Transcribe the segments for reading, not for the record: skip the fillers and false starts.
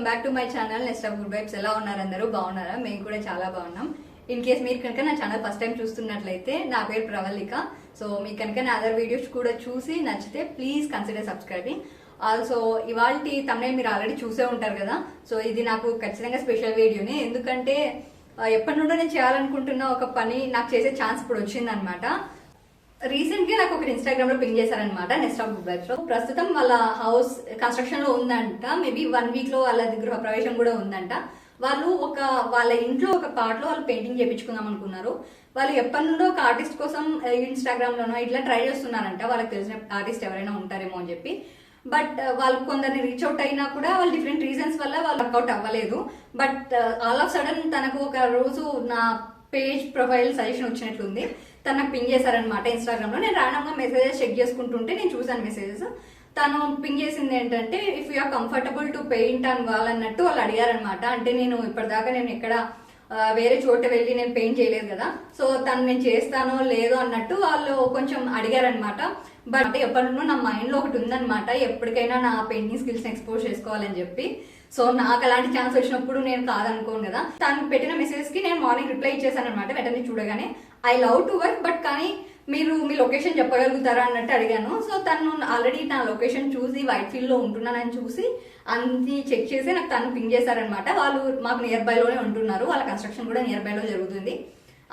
Back to my channel next of good vibes. ఎలా ఉన్నారు అందరూ? బాగున్నారా? మేము కూడా చాలా బాగున్నాం. ఇన్ కేస్ మీరు కనుక నా ఛానల్ ఫస్ట్ టైం చూస్తున్నట్లయితే నా పేరు ప్రవళిక. సో మీకు కనుక నా అదర్ వీడియోస్ కూడా చూసి నచ్చితే ప్లీజ్ కన్సిడర్ సబ్స్క్రైబింగ్. ఆల్సో ఇవాళ తమ్నైల్ మీరు ఆల్రెడీ చూసే ఉంటారు కదా. సో ఇది నాకు ఖచ్చితంగా స్పెషల్ వీడియోనే, ఎందుకంటే ఎప్పటి నుండో నేను చేయాలనుకుంటున్న ఒక పని నాకు చేసే ఛాన్స్ ఇప్పుడు వచ్చిందనమాట. రీసెంట్ గా నాకు ఒకటి ఇన్స్టాగ్రామ్ లో పింగ్ చేశారనమాట నెక్స్ట్ ఆఫ్ గుడ్ వైబ్స్ లో. ప్రస్తుతం వాళ్ళ హౌస్ కన్స్ట్రక్షన్ లో ఉందంట. మేబీ 1 వీక్ లో వాళ్ళ గృహ ప్రవేశం కూడా ఉందంట. వాళ్ళు వాళ్ళ ఇంట్లో ఒక పార్ట్ లో వాళ్ళు పెయింటింగ్ చేయించుకుందాం అనుకున్నారు. వాళ్ళు ఎప్పటి నుండో ఒక ఆర్టిస్ట్ కోసం ఇన్స్టాగ్రామ్ లోనో ఇట్లా ట్రై చేస్తున్నారంట. వాళ్ళకి తెలిసిన ఆర్టిస్ట్ ఎవరైనా ఉంటారేమో అని చెప్పి. బట్ వాళ్ళు కొందరిని రీచ్ అవుట్ అయినా కూడా వాళ్ళు డిఫరెంట్ రీజన్స్ వల్ల వాళ్ళు వర్కౌట్ అవ్వలేదు. బట్ ఆల్ ఆఫ్ సడన్ తనకు ఒక రోజు నా పేజ్ ప్రొఫైల్ సజెషన్ వచ్చినట్లుంది. తను నాకు పింగ్ చేశారనమాట ఇన్స్టాగ్రామ్ లో. నేను ర్యాండమ్ గా మెసేజెస్ చెక్ చేసుకుంటుంటే నేను చూసాను మెసేజెస్. తను పింగ్ చేసింది ఏంటంటే, if you're comfortable to paint అని వాళ్ళన్నట్టు వాళ్ళు అడిగారనమాట. అంటే నేను ఇప్పటిదాకా నేను ఎక్కడ వేరే చోట వెళ్ళి నేను పెయింట్ చేయలేదు కదా, సో తను నేను చేస్తానో లేదో అన్నట్టు వాళ్ళు కొంచెం అడిగారనమాట. బట్ ఎప్పటి నుండో నా మైండ్ లో ఒకటి ఉందన్నమాట, ఎప్పటికైనా నా పెయింటింగ్ స్కిల్స్ ఎక్స్పోజ్ చేసుకోవాలని చెప్పి. సో నాకు అలాంటి ఛాన్స్ వచ్చినప్పుడు నేను కాదనుకోను కదా. తను పెట్టిన మెసేజ్ కి నేను మార్నింగ్ రిప్లై ఇచ్చేసాను అనమాట. వెంటనే చూడగానే I love to work, but కానీ మీరు మీ లొకేషన్ చెప్పగలుగుతారా అన్నట్టు అడిగాను. సో తను ఆల్రెడీ నా లొకేషన్ చూసి వైట్ ఫీల్డ్ లో ఉంటున్నానని చూసి అన్ని చెక్ చేసి నాకు తను పింగ్ చేశారనమాట. వాళ్ళు మాకు నియర్ బై లోనే ఉంటున్నారు, వాళ్ళ కన్స్ట్రక్షన్ కూడా నియర్ బై లో జరుగుతుంది.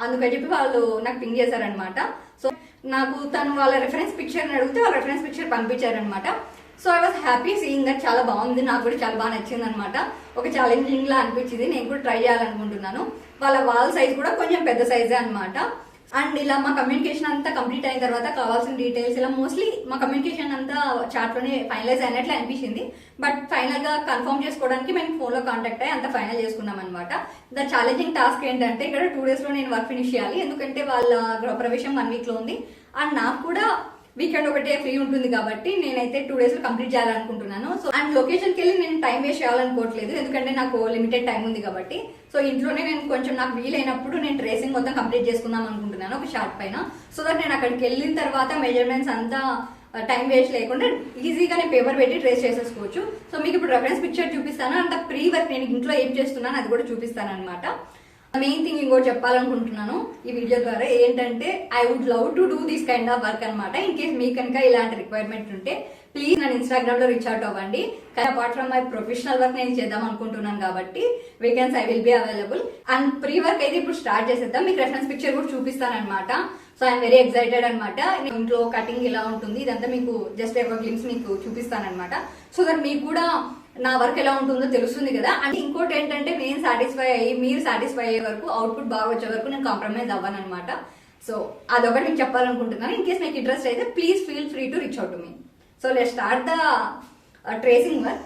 అందుకని చెప్పి వాళ్ళు నాకు పింగ్ చేశారనమాట. సో నాకు తను వాళ్ళ రెఫరెన్స్ పిక్చర్ అడిగితే వాళ్ళ రెఫరెన్స్ పిక్చర్ పంపించారనమాట. So I was happy seeing that. చాలా బాగుంది, నాకు కూడా చాలా బాగా నచ్చింది అనమాట. ఒక ఛాలెంజింగ్ లా అనిపించింది. నేను కూడా ట్రై చేయాలనుకుంటున్నాను. వాళ్ళ వాల్ సైజ్ కూడా కొంచెం పెద్ద సైజే అనమాట. అండ్ ఇలా మా కమ్యూనికేషన్ అంతా కంప్లీట్ అయిన తర్వాత కావాల్సిన డీటెయిల్స్ ఇలా మోస్ట్లీ మా కమ్యూనికేషన్ అంతా చాట్ లోనే ఫైనలైజ్ అయినట్లు అనిపించింది. బట్ ఫైనల్ గా కన్ఫర్మ్ చేసుకోవడానికి మేము ఫోన్ లో కాంటాక్ట్ అయ్యి అంతా ఫైనల్ చేసుకున్నాం అనమాట. ద ఛాలెంజింగ్ టాస్క్ ఏంటంటే, ఇక్కడ 2 days లో నేను వర్క్ ఫినిష్ చేయాలి. ఎందుకంటే వాళ్ళ గృహప్రవేశం 1 week లో ఉంది. అండ్ నాకు కూడా వీకెండ్ ఒకటే ఫ్రీ ఉంటుంది కాబట్టి నేనైతే 2 days లో కంప్లీట్ చేయాలనుకుంటున్నాను. సో అండ్ లొకేషన్కి వెళ్ళి నేను టైం వేస్ట్ చేయాలనుకోవట్లేదు, ఎందుకంటే నాకు లిమిటెడ్ టైం ఉంది కాబట్టి. సో ఇంట్లోనే నేను కొంచెం నాకు వీలైనప్పుడు నేను ట్రేసింగ్ మొత్తం కంప్లీట్ చేసుకుందాం అనుకుంటున్నాను ఒక షార్ట్ పైన. సో దట్ నేను అక్కడికి వెళ్ళిన తర్వాత మెజర్మెంట్స్ అంతా టైం వేస్ట్ లేకుండా ఈజీగా నేను పేపర్ పెట్టి ట్రేస్ చేసేసుకోవచ్చు. సో మీకు ఇప్పుడు రెఫరెన్స్ పిక్చర్ చూపిస్తాను. అంత ప్రీ వర్క్ నేను ఇంట్లో ఏం చేస్తున్నాను అది కూడా చూపిస్తాను అనమాట. మెయిన్ థింగ్ ఇంకోటి చెప్పాలనుకుంటున్నాను ఈ వీడియో ద్వారా ఏంటంటే, I would love to do this kind of work అనమాట. ఇన్ కేస్ మీకు కనుక ఇలాంటి రిక్వైర్మెంట్ ఉంటే ప్లీజ్ నన్ను ఇన్స్టాగ్రామ్ లో రీచ్ అవుట్ అవ్వండి. కానీ apart from my professional work నేను చేద్దాం అనుకుంటున్నాను కాబట్టి weekends I will be available. And pre work అయితే ఇప్పుడు స్టార్ట్ చేసేద్దాం. మీకు రెఫరెన్స్ పిక్చర్ కూడా చూపిస్తాను అనమాట. సో ఐఎమ్ వెరీ ఎక్సైటెడ్ అనమాట. ఇంట్లో కటింగ్ ఇలా ఉంటుంది, ఇదంతా మీకు జస్ట్ ఒక గ్లిమ్స్ మీకు చూపిస్తాను అనమాట. సో దట్ మీకు కూడా నా వర్క్ ఎలా ఉంటుందో తెలుస్తుంది కదా. అండ్ ఇంకోటి ఏంటంటే, నేను సాటిస్ఫై అయ్యి మీరు సాటిస్ఫై అయ్యే వరకు, అవుట్పుట్ బాగా వచ్చే వరకు నేను కాంప్రమైజ్ అవ్వను అనమాట. సో అదొకటి మీకు చెప్పాలనుకుంటున్నాను. ఇన్ కేస్ మీకు ఇంట్రెస్ట్ అయితే please feel free to reach out to me. So let's start the tracing work.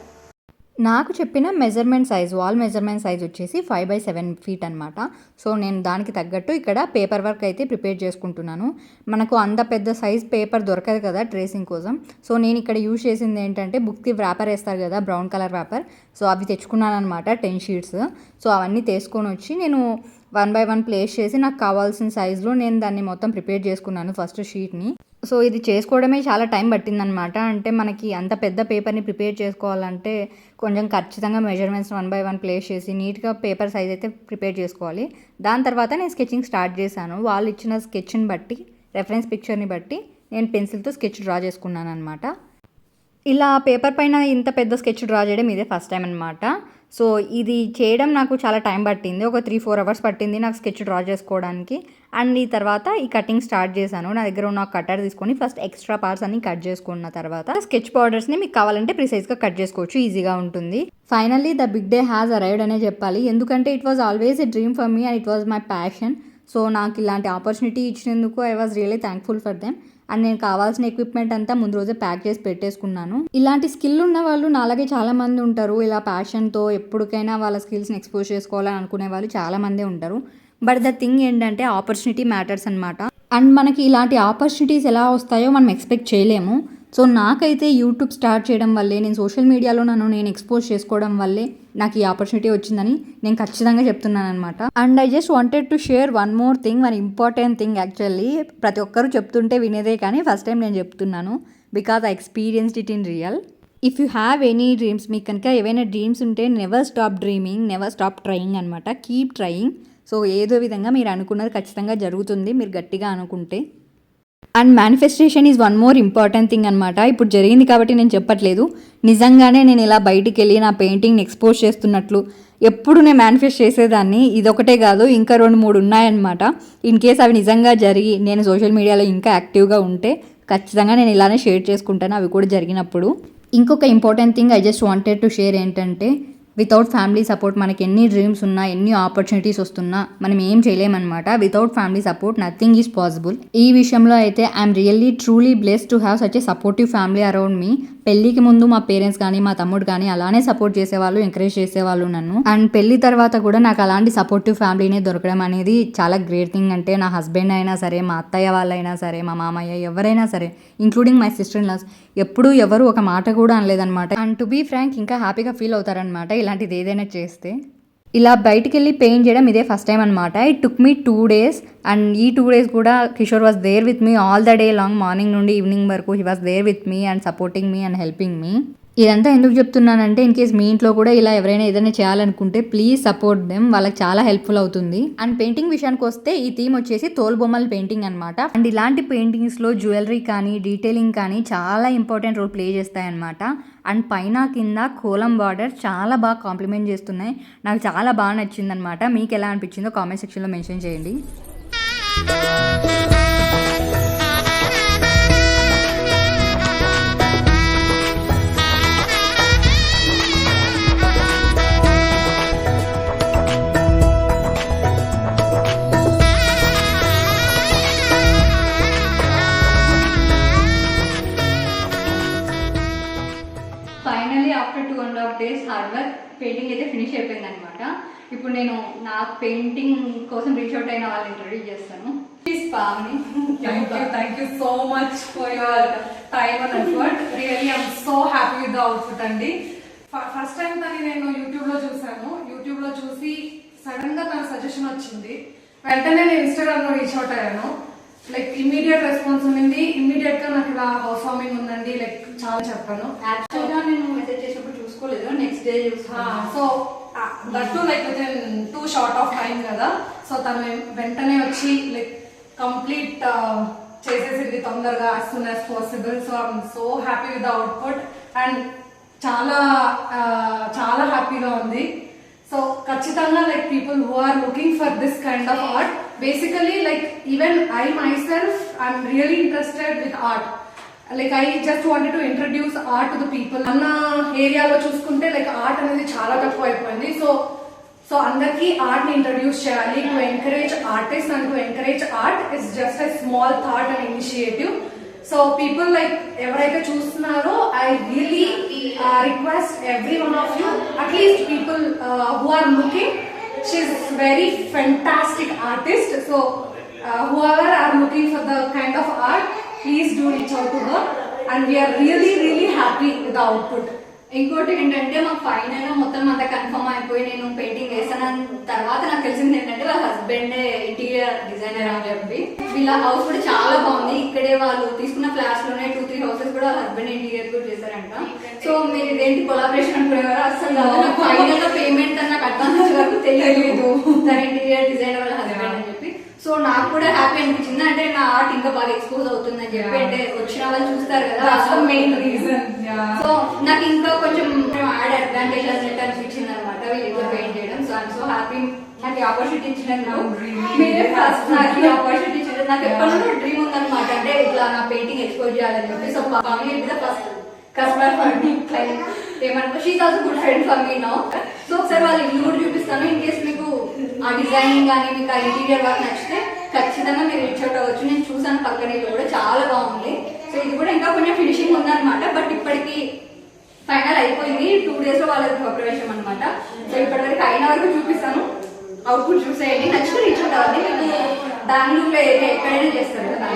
నాకు చెప్పిన measurement size, wall measurement size వచ్చేసి 5x7 feet అనమాట. సో నేను దానికి తగ్గట్టు ఇక్కడ పేపర్ వర్క్ అయితే ప్రిపేర్ చేసుకుంటున్నాను. మనకు అంత పెద్ద సైజ్ పేపర్ దొరకదు కదా ట్రేసింగ్ కోసం. సో నేను ఇక్కడ యూజ్ చేసింది ఏంటంటే, బుక్కి వ్రాపర్ వేస్తారు కదా, బ్రౌన్ కలర్ వ్రాపర్. సో అవి తెచ్చుకున్నాను అనమాట, 10 sheets. సో అవన్నీ తీసుకొని వచ్చి నేను 1 by 1 ప్లేస్ చేసి నాకు కావాల్సిన సైజులో నేను దాన్ని మొత్తం ప్రిపేర్ చేసుకున్నాను ఫస్ట్ షీట్ని. సో ఇది చేసుకోవడమే చాలా టైం పట్టిందనమాట. అంటే మనకి అంత పెద్ద పేపర్ని ప్రిపేర్ చేసుకోవాలంటే కొంచెం ఖచ్చితంగా మెజర్మెంట్స్ 1 by 1 ప్లేస్ చేసి నీట్గా పేపర్ సైజ్ అయితే ప్రిపేర్ చేసుకోవాలి. దాని తర్వాత నేను స్కెచింగ్ స్టార్ట్ చేశాను. వాళ్ళు ఇచ్చిన స్కెచ్ని బట్టి, రెఫరెన్స్ పిక్చర్ని బట్టి నేను పెన్సిల్తో స్కెచ్ డ్రా చేసుకున్నాను అనమాట. ఇలా పేపర్ పైన ఇంత పెద్ద స్కెచ్ డ్రా చేయడం ఇదే ఫస్ట్ టైం అనమాట. సో ఇది చేయడం నాకు చాలా టైం పట్టింది. ఒక 3-4 hours పట్టింది నాకు స్కెచ్ డ్రా చేసుకోవడానికి. అండ్ ఈ తర్వాత ఈ కటింగ్ స్టార్ట్ చేశాను. నా దగ్గర ఉన్న కట్టర్ తీసుకొని ఫస్ట్ ఎక్స్ట్రా పార్ట్స్ అన్ని కట్ చేసుకున్న తర్వాత స్కెచ్ పౌడర్స్ని మీకు కావాలంటే ప్రిసైజ్గా కట్ చేసుకోవచ్చు, ఈజీగా ఉంటుంది. Finally the big day has arrived అనే చెప్పాలి. ఎందుకంటే it was always a dream for me and it was my passion. So నాకు ఇలాంటి ఆపర్చునిటీ ఇచ్చినందుకు I was really thankful for them. And నేను కావాల్సిన ఎక్విప్మెంట్ అంతా ముందు రోజే ప్యాక్ చేసి పెట్టేసుకున్నాను. ఇలాంటి స్కిల్ ఉన్న వాళ్ళు నాలాగే చాలా మంది ఉంటారు. ఇలా ప్యాషన్తో ఎప్పటికైనా వాళ్ళ స్కిల్స్ని ఎక్స్పోజ్ చేసుకోవాలని అనుకునే వాళ్ళు చాలా మందే ఉంటారు. బట్ ద థింగ్ ఏంటంటే, ఆపర్చునిటీ మ్యాటర్స్ అనమాట. అండ్ మనకి ఇలాంటి ఆపర్చునిటీస్ ఎలా వస్తాయో మనం ఎక్స్పెక్ట్ చేయలేము. సో నాకైతే యూట్యూబ్ స్టార్ట్ చేయడం వల్లే, నేను సోషల్ మీడియాలో నేను ఎక్స్పోజ్ చేసుకోవడం వల్లే నాకు ఈ ఆపర్చునిటీ వచ్చిందని నేను ఖచ్చితంగా చెప్తున్నాను అనమాట. And I just wanted to share one more thing, one important thing. Actually ప్రతి ఒక్కరు చెప్తుంటే వినేదే, కానీ ఫస్ట్ టైం నేను చెప్తున్నాను because I experienced it in real. If you have any dreams, మీకు కనుక ఏవైనా డ్రీమ్స్ ఉంటే never stop dreaming, never stop trying అనమాట. Keep trying. సో ఏదో విధంగా మీరు అనుకున్నది ఖచ్చితంగా జరుగుతుంది మీరు గట్టిగా అనుకుంటే. And manifestation is one more important thing అనమాట. ఇప్పుడు జరిగింది కాబట్టి నేను చెప్పట్లేదు, నిజంగానే నేను ఇలా బయటికి వెళ్ళి నా పెయింటింగ్ని ఎక్స్పోజ్ చేస్తున్నట్లు ఎప్పుడు నేను మేనిఫెస్ట్ చేసేదాన్ని. ఇదొకటే కాదు, ఇంకా 2-3 ఉన్నాయన్నమాట. ఇన్ కేస్ అవి నిజంగా జరిగి నేను సోషల్ మీడియాలో ఇంకా యాక్టివ్గా ఉంటే ఖచ్చితంగా నేను ఇలానే షేర్ చేసుకుంటాను అవి కూడా జరిగినప్పుడు. ఇంకొక important thing I just wanted to share ఏంటంటే, వితౌట్ ఫ్యామిలీ సపోర్ట్ మనకి ఎన్ని డ్రీమ్స్ ఉన్నా, ఎన్ని ఆపర్చునిటీస్ వస్తున్నా మనం ఏం చేయలేమన్నమాట. Without family support nothing is possible. ఈ విషయంలో అయితే I'm really truly blessed to have such a supportive family around me. పెళ్ళికి ముందు మా పేరెంట్స్ కానీ మా తమ్ముడు కానీ అలానే సపోర్ట్ చేసేవాళ్ళు, ఎంకరేజ్ చేసేవాళ్ళు నన్ను. అండ్ పెళ్లి తర్వాత కూడా నాకు అలాంటి సపోర్టివ్ ఫ్యామిలీనే దొరకడం అనేది చాలా గ్రేట్ థింగ్. అంటే నా హస్బెండ్ అయినా సరే, మా అత్తయ్య వాళ్ళైనా సరే, మా మామయ్య ఎవరైనా సరే, including my sister in laws, ఎప్పుడూ ఎవరు ఒక మాట కూడా అనలేదన్నమాట. అండ్ టు బీ ఫ్రాంక్ ఇంకా హ్యాపీగా ఫీల్ అవుతారనమాట ఇలాంటిది ఏదైనా చేస్తే. ఇలా బయటికి వెళ్ళి పెయింట్ చేయడం ఇదే ఫస్ట్ టైం అనమాట. It took me 2 days. And ఈ 2 days కూడా Kishore was there with me all the day long. Morning నుండి ఈవినింగ్ వరకు he was there with me and supporting me and helping me. ఇదంతా ఎందుకు చెప్తున్నానంటే, ఇన్ కేస్ మీ ఇంట్లో కూడా ఇలా ఎవరైనా ఏదైనా చేయాలనుకుంటే ప్లీజ్ సపోర్ట్ దెమ్, వాళ్ళకి చాలా హెల్ప్ఫుల్ అవుతుంది. అండ్ పెయింటింగ్ విషయానికి వస్తే ఈ థీమ్ వచ్చేసి తోలుబొమ్మల పెయింటింగ్ అనమాట. అండ్ ఇలాంటి పెయింటింగ్స్లో జ్యువెలరీ కానీ, డీటెయిలింగ్ కానీ చాలా ఇంపార్టెంట్ రోల్ ప్లే చేస్తాయన్నమాట. అండ్ పైన కింద కోలం బార్డర్ చాలా బాగా కాంప్లిమెంట్ చేస్తున్నాయి. నాకు చాలా బాగా నచ్చింది అనమాట. మీకు ఎలా అనిపించిందో కామెంట్ సెక్షన్లో మెన్షన్ చేయండి. Finally after 2.5 days hard work painting అయితే ఫినిష్ అయిపోయింది అనమాట. ఇప్పుడు నేను నా పెయింటింగ్ కోసం రీచ్ అవుట్ అయిన వాళ్ళని ఇంట్రొడ్యూస్ చేస్తాను. Thank you so much for your time and effort. Really, I'm so happy with the outfit అండి. ఫస్ట్ టైం తను నేను యూట్యూబ్ లో చూసాను. యూట్యూబ్ లో చూసి సడన్ గా తన సజెషన్ వచ్చింది. వెంటనే నేను ఇన్స్టాగ్రామ్ లో రీచ్ అవుట్ అయ్యాను. లైక్ ఇమ్మీడియట్ రెస్పాన్స్ ఉంది. ఇమ్మీడియట్ గా నాకు ఇలా హౌస్ వార్మింగ్ ఉందండి లైక్ చాలా చెప్పాను. యాక్చువల్ గా నేను మెసేజ్ చేసినప్పుడు చూసుకోలేదు, నెక్స్ట్ డే చూసుకున్నాను. So that to like with in 2 short of time కదా. సో తను వెంటనే వచ్చి లైక్ కంప్లీట్ చేసేసింది తొందరగా as soon as possible. So I'm so happy with the output and చాలా చాలా హ్యాపీగా ఉంది. సో ఖచ్చితంగా like people who are looking for this kind of art, basically like even I myself I'm really interested with art. Like I just wanted to introduce art to the people. మన ఏరియాలో చూసుకుంటే like art అనేది చాలా తక్కువ అయిపోయింది. So అందరికి art ని introduce చేయాలి. To encourage artist and to encourage art is just a small thought and initiative. So people like ఎవరైతే చూస్తున్నారో I really request every one of you, at least people who are looking, she is very fantastic artist. So whoever are looking for the kind of art, please do reach out to her and we are really really happy with the output. ఇంకోటి ఏంటంటే మాకు final మొత్తం అంతా confirm అయిపోయి నేను painting వేసాను తర్వాత నాకు తెలిసింది ఏంటంటే వాళ్ళ హస్బెండ్ ఇంటీరియర్ డిజైనర్ అని చెప్పి. వీళ్ళ హౌస్ కూడా చాలా బాగుంది. ఇక్కడే వాళ్ళు తీసుకున్న ఫ్లాట్స్ లోనే 2-3 houses కూడా వాళ్ళ హస్బెండ్ ఇంటీరియర్ కూడా చేశారంట. సో మీరు ఇదేంటి కొలాబరేషన్ అనుకునేవారు అసలు ఫైనల్ గా పేమెంట్ నాకు అడ్వాన్స్ వరకు తెలియలేదు తన ఇంటీరియర్ డిజైనర్ వాళ్ళ హస్బెండ్ అని చెప్పి. సో నాకు కూడా హ్యాపీ అనిపించింది, అంటే నా ఆర్ట్ ఇంకా బాగా ఎక్స్పోజ్ అవుతుందని చెప్పి. అంటే వచ్చిన వాళ్ళు చూస్తారు కదా, మెయిన్ రీజన్. సో నాకు ఇంకా కొంచెం యాడ్ అడ్వాంటేజ్ అన్నట్టు అనిపించింది అనమాట వీళ్ళిద్దరు పెయింట్ చేయడం. సో ఐఎమ్ సో హ్యాపీ నాకు ఆపర్చునిటీ ఇచ్చినందుకు. మీరే ఫస్ట్ నాకు ఈ ఆపర్చునిటీ ఇచ్చిన నాకు ఎప్పటి నుండి డ్రీమ్ ఉందన్నమాట, అంటే ఇట్లా నా పెయింటింగ్ ఎక్స్పోజ్ చేయాలని చెప్పి. సో ఫ్యామిలీ మీద first customer for me client ఏమనుకో, she is also good friend for me now. So ఒకసారి వాళ్ళ ఇల్లు కూడా చూపిస్తాను. ఇన్ కేస్ మీకు ఆ డిజైనింగ్ కానీ మీకు ఆ ఇంటీరియర్ వర్క్ నచ్చితే ఖచ్చితంగా మీరు రీచ్ అవుట్ అవ్వచ్చు. నేను చూసాను పక్కన ఇల్లు కూడా చాలా బాగుంది. సో ఇది కూడా ఇంకా కొంచెం ఫినిషింగ్ ఉందన్నమాట, బట్ ఇప్పటికి ఫైనల్ అయిపోయింది. 2 days లో వాళ్ళకి ప్రిపరేషన్ అనమాట. సో ఇప్పటివరకు అయిన వరకు చూపిస్తాను, అవుట్పుట్ చూసేయండి. నచ్చితే రీచ్ అవుట్ అవ్వండి. మీకు బెంగళూరులో ఏరియా ఎక్కడైనా చేస్తారు కదా,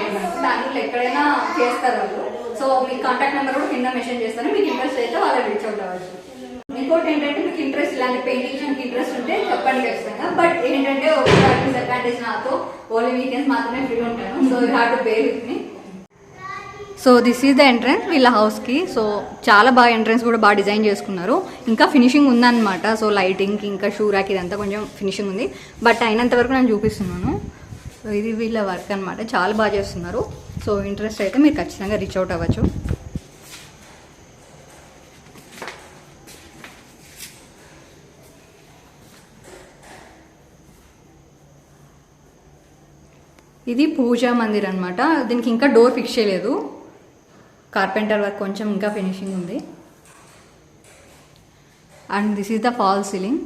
బెంగళూరులో ఎక్కడైనా చేస్తారు వాళ్ళు. సో మీ కాంటాక్ట్ నెంబర్ కూడా కింద మెన్షన్ చేస్తాను. మీకు ఇంట్రెస్ట్ అయితే వాళ్ళకి రీచ్ అవుట్ అవ్వచ్చు. ఇంకోటి ఏంటంటే మీకు ఇంట్రెస్ట్ ఇలాంటి పెయింటింగ్స్ మీకు ఇంట్రెస్ట్ ఉంటే చెప్పండి ఖచ్చితంగా. బట్ ఏంటంటే ఒక డిసడ్వాంటేజ్, నాతో ఓన్లీ వీకెండ్స్ మాత్రమే ఫ్రీ ఉంటాను. So you have to bear with me. So this is the entrance వీళ్ళ హౌస్కి. సో చాలా బాగా ఎంట్రన్స్ కూడా బాగా డిజైన్ చేసుకున్నారు. ఇంకా ఫినిషింగ్ ఉందన్నమాట. సో లైటింగ్కి ఇంకా షూరాకి ఇదంతా కొంచెం ఫినిషింగ్ ఉంది, బట్ అయినంత వరకు నేను చూపిస్తున్నాను. సో ఇది వీళ్ళ వర్క్ అనమాట, చాలా బాగా చేస్తున్నారు. సో ఇంట్రెస్ట్ అయితే మీరు ఖచ్చితంగా రీచ్ అవుట్ అవ్వచ్చు. ఇది పూజా మందిర్ అనమాట. దీనికి ఇంకా డోర్ ఫిక్స్ చేయలేదు, కార్పెంటర్ వర్క్ కొంచెం ఇంకా ఫినిషింగ్ ఉంది. And this is the fall ceiling.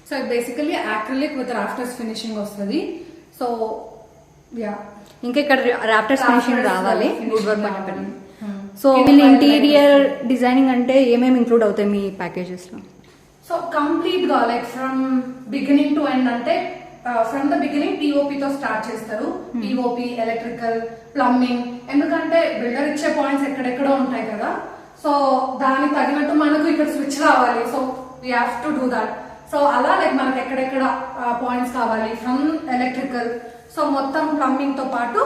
So basically acrylic with rafters finishing వస్తుంది. సో యా, ఇంకా ఇక్కడ రాఫ్టర్స్ ఫినిషింగ్ రావాలి, వుడ్ వర్క్ అని పెట్టింది. సో King వీళ్ళు Twilight ఇంటీరియర్ డిజైనింగ్ అంటే ఏమేమి ఇంక్లూడ్ అవుతాయి మీ ప్యాకేజెస్లో? సో కంప్లీట్ గా like from beginning to end అంటే ఫ్రమ్ ద బిగినింగ్ పిఓపి తో స్టార్ట్ చేస్తారు. POP, electrical, plumbing. ఎందుకంటే బిల్డర్ ఇచ్చే పాయింట్స్ ఎక్కడెక్కడో ఉంటాయి కదా, సో దానికి తగినట్టు మనకు ఇక్కడ స్విచ్ రావాలి. So we have to do that. So అలా లైక్ మనకి ఎక్కడెక్కడ పాయింట్స్ కావాలి ఫ్రమ్ ఎలక్ట్రికల్. సో మొత్తం ప్లంబింగ్ తో పాటు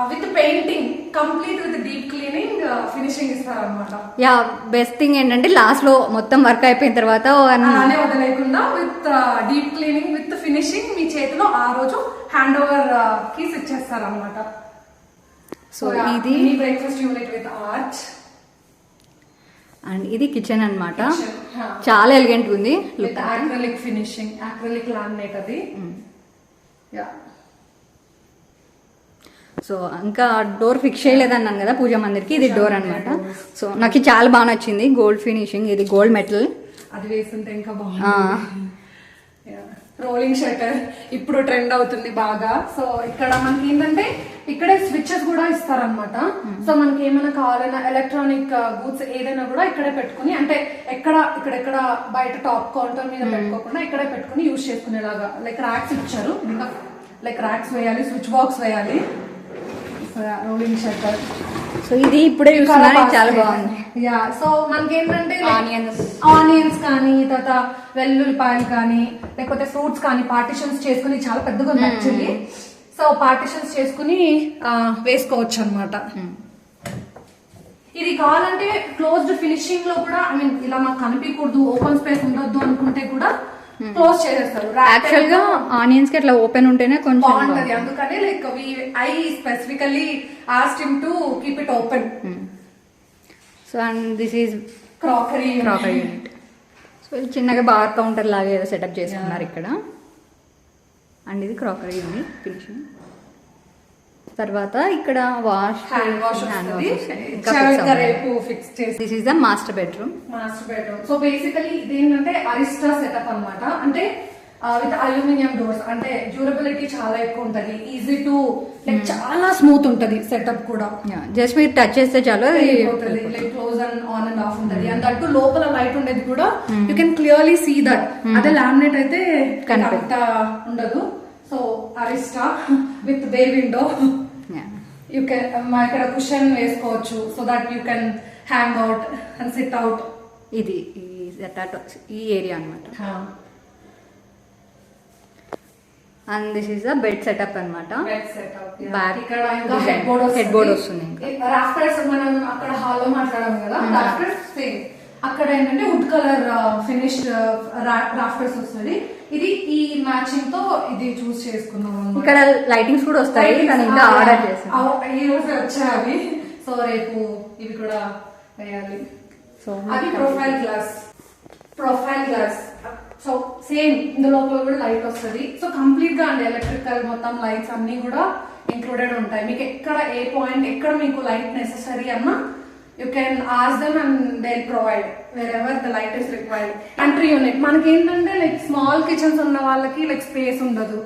with painting, complete with deep cleaning, finishing ఇస్తారు అనమాట. యా, బెస్ట్ థింగ్ ఏంటంటే లాస్ట్ లో మొత్తం వర్క్ అయిపోయిన తర్వాత అలానే వదిలేకుండా with deep cleaning with finishing మీ చేతిలో ఆ రోజు హ్యాండ్ ఓవర్ కీస్ ఇచ్చేస్తారు అనమాట. సో ఇది breakfast unit with arch. And ఇది కిచెన్ అన్నమాట. చాలా ఎలిగెంట్ ఉంది. With acrylic finishing, acrylic laminate అది. యా, సో ఇంకా డోర్ ఫిక్స్ చేయలేదన్నాను కదా పూజా మందిర్కి, ఇది డోర్ అన్నమాట. సో నాకు ఇది చాలా బాగా నచ్చింది, గోల్డ్ ఫినిషింగ్. ఇది గోల్డ్ మెటల్. అది వేస్తుంటే ఇంకా బాగుంది. రోలింగ్ షట్టర్ ఇప్పుడు ట్రెండ్ అవుతుంది బాగా. సో ఇక్కడ మనకి ఏంటంటే ఇక్కడే స్విచెస్ కూడా ఇస్తారనమాట. సో మనకి ఏమైనా కావాలన్నా ఎలక్ట్రానిక్ గూడ్స్ ఏదైనా కూడా ఇక్కడే పెట్టుకుని, అంటే ఇక్కడెక్కడ బయట టాప్ కౌంటర్ మీద పెట్టుకోకుండా ఇక్కడే పెట్టుకుని యూజ్ చేసుకునేలాగా లైక్ ర్యాక్స్ ఇచ్చారు. లైక్ ర్యాక్స్ వేయాలి, స్విచ్ బాక్స్ వేయాలి. Rolling shutter. సో ఇది ఇప్పుడే చూస్తున్నా, చాలా బాగుంది. యా, సో మనకి ఏంటంటే ఆనియన్స్ కానీ తర్వాత వెల్లుల్లిపాయలు కానీ లేకపోతే ఫ్రూట్స్ కానీ పార్టిషన్స్ చేసుకుని, చాలా పెద్దగా ఉంది యాక్చువల్లీ. సో పార్టిషన్స్ చేసుకుని వేసుకోవచ్చు అనమాట. ఇది కావాలంటే క్లోజ్డ్ ఫినిషింగ్ లో కూడా, ఐ మీన్ ఇలా మాకు కనిపించకూడదు, ఓపెన్ స్పేస్ ఉండొద్దు అనుకుంటే కూడా క్లోజ్ చేసేస్తారు. యాక్చువల్ గా ఆనియన్స్ కి అట్లా ఓపెన్ ఉంటేనే కొంచెం బాగుంటది. అందుకని like I specifically asked him to keep it open. So and this is crockery unit. So ఇది చిన్నగా బార్ కౌంటర్ లాగా ఏదో సెటప్ చేసుకున్నారు ఇక్కడ. అండ్ ఇది క్రాకరీ యూనిట్ ఫినిషింగ్. తర్వాత ఇక్కడ హ్యాండ్ వాష్ రేపు ఫిక్స్ చేసి. This is the master bedroom. So basically ఇది ఏంటంటే అరిస్టా సెటప్ అన్నమాట. అంటే విత్ అల్యూమినియం డోర్స్, అంటే డ్యూరబిలిటీ చాలా ఎక్కువ ఉంటది, ఈజీ టు లైక్ చాలా స్మూత్ ఉంటది సెటప్ కూడా. జస్ట్ మీరు టచ్ చేస్తే చాలు like close and on and off ఉంటది. అండ్ దట్టు లోపల లైట్ ఉండేది కూడా you can clearly see that. అదే లామినేట్ అయితే అంత ఉండదు. So Arista with bay window. You can ఇక్కడ కుషన్ వేసుకోవచ్చు, so that you can hang out and SIT out. ఇది ఈ ఏరియా అనమాట. And this is the bed setup అనమాట. ఇక్కడ హెడ్ బోర్డ్ వస్తుంది. రాఫ్టర్స్ మనం అక్కడ హాల్లో మాట్లాడాము కదా, రాఫ్టర్స్ సేమ్. అక్కడ ఏంటంటే వుడ్ కలర్ ఫినిష్డ్ రాఫ్టర్స్ వస్తుంది. ఇది ఈ మ్యాచింగ్ తో ఇది చూస్ చేసుకున్నాం. ఇక్కడ లైటింగ్స్ కూడా వస్తాయి, ఇంకా ఆర్డర్ చేసాం. ఈ రోజు వచ్చాయి అవి. సో రేపు ఇవి కూడా వేయాలి. సో అది ప్రొఫైల్ గ్లాస్. సో సేమ్ ఇందులో కూడా లైట్ వస్తుంది. సో కంప్లీట్ గా అండి ఎలక్ట్రికల్ మొత్తం లైట్స్ అన్ని కూడా ఇంక్లూడెడ్ ఉంటాయి. మీకు ఎక్కడ ఏ పాయింట్ ఎక్కడ మీకు లైట్ నెసెసరీ అన్నా you can ask them and they provide wear ever the light is required. Entry unit మనకి ఏంటంటే లైక్ స్మాల్ కిచెన్స్ ఉన్న వాళ్ళకి లైక్ స్పేస్ ఉండదు.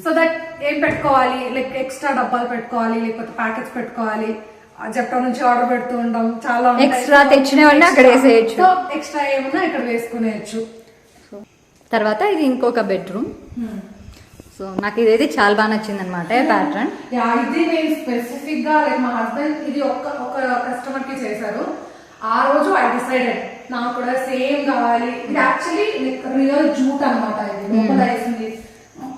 సో దట్ ఏం పెట్టుకోవాలి, లైక్ ఎక్స్ట్రా డబ్బాలు పెట్టుకోవాలి, లేకపోతే ప్యాకెట్స్ పెట్టుకోవాలి. జెప్టో నుంచి ఆర్డర్ పెడుతూ ఉంటాం, చాలా ఎక్స్ట్రా తెచ్చినవన్నీ అక్కడ వేసేయచ్చు. సో ఎక్స్ట్రా ఏమన్నా ఇక్కడ వేసుకునేయచ్చు. తర్వాత ఇది ఇంకొక బెడ్రూమ్. సో నాకు ఇదైతే చాలా బాగా నచ్చింది అనమాట ప్యాటర్న్. ఇది నేను స్పెసిఫిక్ గా లైక్ మా హస్బెండ్ ఇది ఒక కస్టమర్ కి చేశారు. ఆ రోజు ఐ డిసైడెడ్ నాకు కూడా సేమ్ కావాలి. ఇది యాక్చువల్లీ రియల్ జూట్ అనమాట, ఇది లోపల వేసింది.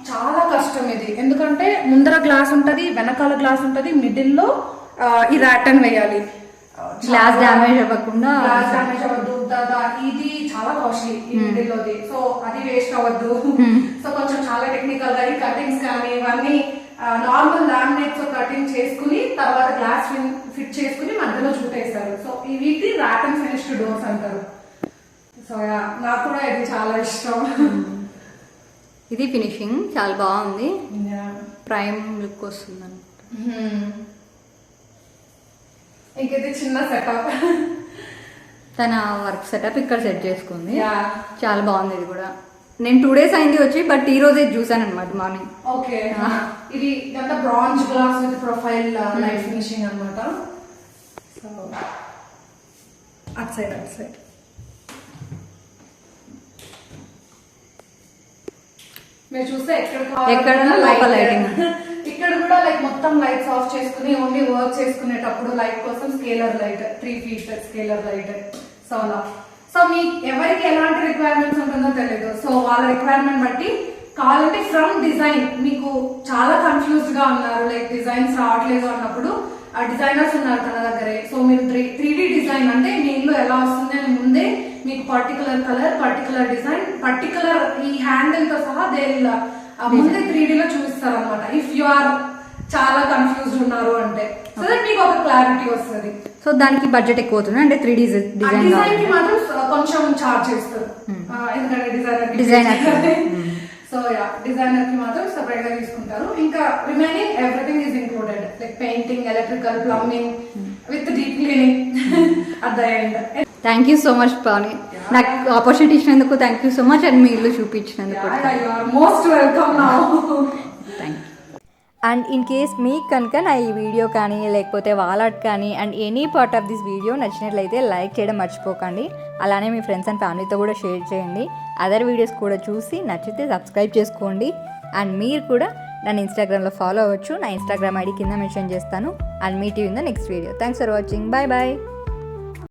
చాలా కష్టం ఇది, ఎందుకంటే ముందర గ్లాస్ ఉంటది, వెనకాల గ్లాస్ ఉంటది, మిడిల్ లో ఈ ర్యాటన్ వేయాలి. గ్లాస్ డ్యామేజ్ అవ్వకుండా. గ్లాస్ డామేజ్ అవ్వద్దు. ఇది చాలా కాస్ట్లీ ఈ మిడిల్ లోది, సో అది వేస్ట్ అవ్వద్దు. సో కొంచెం చాలా టెక్నికల్ గా ఈ కటింగ్స్ కానీ ఇవన్నీ నార్మల్ లామినేట్ తో కటింగ్ చేసుకుని తర్వాత గ్లాస్ ఫిట్ చేసుకుని మధ్యలో చూటేస్తారు. సో వీటి ర్యాటన్ ఫినిష్డ్ డోర్స్ అంటారు. సో నాకు కూడా ఇది చాలా ఇష్టం. ఇది ఫినిషింగ్ చాలా బాగుంది, ప్రైమ్ లుక్ వస్తుంది అనమాట. ఇంకైతే చిన్న సెటప్, తన వర్క్ సెటప్ ఇక్కడ సెట్ చేసుకుంది. చాలా బాగుంది ఇది కూడా. నేను 2 days అయింది వచ్చి, బట్ ఈ రోజే చూసాను అనమాట మార్నింగ్. ఓకే, ఇది ఇదంతా bronze glass with profile light finishing అన్నమాట. సో అట్ సైడ్ మీరు చూస్తే ఎక్కడైనా లోపల lighting. ఇక్కడ కూడా లైక్ మొత్తం లైట్స్ ఆఫ్ చేసుకుని ఓన్లీ వర్క్ చేసుకునేటప్పుడు లైట్ కోసం scalar light, 3 feet scalar light. So అలా. సో మీ ఎవరికి ఎలాంటి రిక్వైర్మెంట్స్ ఉంటుందో తెలియదు, సో వాళ్ళ రిక్వైర్మెంట్ బట్టి కావాలంటే ఫ్రమ్ డిజైన్ మీకు చాలా కన్ఫ్యూజ్డ్ గా ఉన్నారు, లైక్ డిజైన్స్ రావట్లేదు అన్నప్పుడు ఆ డిజైనర్స్ ఉన్నారు తన దగ్గరే. సో మీరు 3D డిజైన్ అంటే మీ ఇల్లు ఎలా వస్తుంది అని ముందే మీకు particular colour, particular design, particular ఈ హ్యాండిల్ తో సహా దే ముందే 3D లో చూపిస్తారు అనమాట. ఇఫ్ యు ఆర్ చాలా కన్ఫ్యూజ్డ్ ఉన్నారు అంటే, సో దట్ మీకు ఒక క్లారిటీ వస్తుంది. సో దానికి బడ్జెట్ ఎక్కువ అవుతుంది అంటే 3D డిజైన్ కి మాత్రం కొంచెం చార్జ్ చేస్తారు, ఎందుకంటే డిజైనర్. సో డిజైనర్ కి మాత్రం సెపరేట్ గా తీసుకుంటారు. ఇంకా remaining everything is included, like painting, electrical, plumbing with deep cleaning at the end. Thank you so much Pavani, నాకు ఆపర్చునిటీ ఇచ్చినందుకు thank you so much, and మీ ఇల్లు చూపించినందుకు most welcome now. Thank you. And in case మీకు కనుక నా ఈ video కానీ లేకపోతే వాలెట్ కానీ and any part of this video నచ్చినట్లయితే లైక్ చేయడం మర్చిపోకండి. అలానే మీ ఫ్రెండ్స్ అండ్ ఫ్యామిలీతో కూడా షేర్ చేయండి. అదర్ వీడియోస్ కూడా చూసి నచ్చితే సబ్స్క్రైబ్ చేసుకోండి. అండ్ మీరు కూడా నన్ను ఇన్స్టాగ్రామ్లో ఫాలో అవ్వచ్చు. నా ఇన్స్టాగ్రామ్ ఐడి కింద మెన్షన్ చేస్తాను. And meet you in the next video. Thanks for watching. Bye bye.